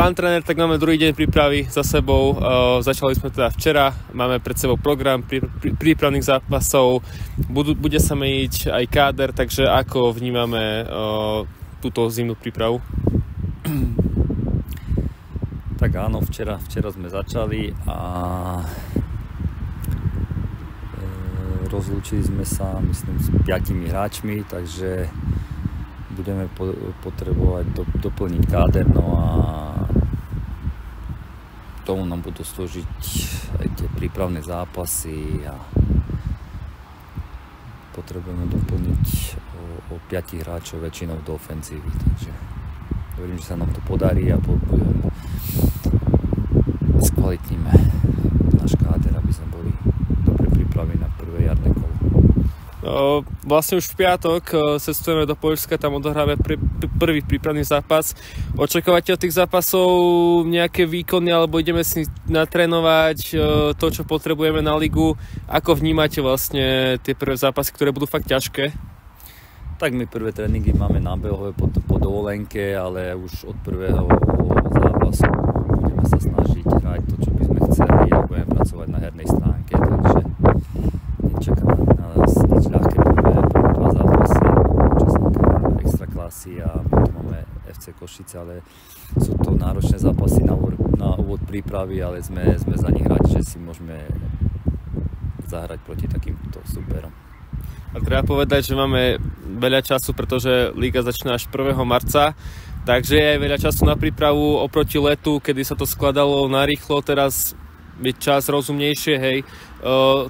Pán tréner, tak máme druhý deň prípravy za sebou. Začali sme teda včera, máme pred sebou program prípravných zápasov, bude sa meniť aj káder, takže ako vnímame túto zimnú prípravu? Tak áno, včera sme začali a rozlúčili sme sa, myslím, s 5 hráčmi, takže budeme potrebovať doplniť káder, no a tomu nám budú slúžiť aj tie prípravné zápasy a potrebujeme doplniť o 5 hráčov väčšinou do ofenzívy, takže verím, že sa nám to podarí a skvalitníme náš káder, aby sme boli dobre pripravení na prvé jarné kolo. Vlastne už v piatok cestujeme do Poľska, tam odohráme prvý prípravný zápas. Očakávate od tých zápasov nejaké výkony, alebo ideme si natrénovať to, čo potrebujeme na ligu? Ako vnímate vlastne tie prvé zápasy, ktoré budú fakt ťažké? Tak my prvé tréningy máme nábehové po dovolenke, ale už od prvého zápasu budeme sa snažiť hrať to, čo by sme chceli, a budeme pracovať na hernej stránke, takže nečaká na nás nič ľahké prvé 2 zápasy, účastníka extraklasy a potom máme FC Košice, ale sú to náročné zápasy na úvod prípravy, ale sme za nich radi, že si môžeme zahrať proti takýmto superom. A treba povedať, že máme veľa času, pretože liga začína až 1. marca, takže je aj veľa času na prípravu oproti letu, kedy sa to skladalo narýchlo, teraz je čas rozumnejšie, hej,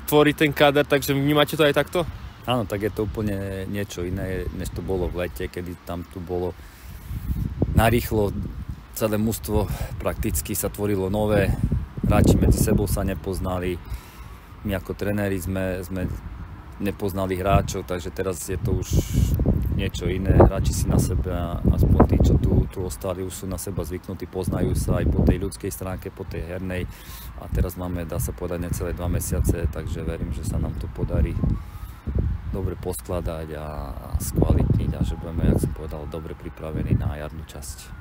tvoriť ten káder, takže vnímate to aj takto? Áno, tak je to úplne niečo iné, než to bolo v lete, kedy tam tu bolo narýchlo, celé mužstvo prakticky sa tvorilo nové, hráči medzi sebou sa nepoznali, my ako tréneri sme nepoznali hráčov, takže teraz je to už niečo iné. Hráči si na sebe, aspoň tí, čo tu ostali, už sú na seba zvyknutí, poznajú sa aj po tej ľudskej stránke, po tej hernej. A teraz máme, dá sa povedať, necelé 2 mesiace, takže verím, že sa nám to podarí dobre poskladať a skvalitniť a že budeme, jak som povedal, dobre pripravení na jarnú časť.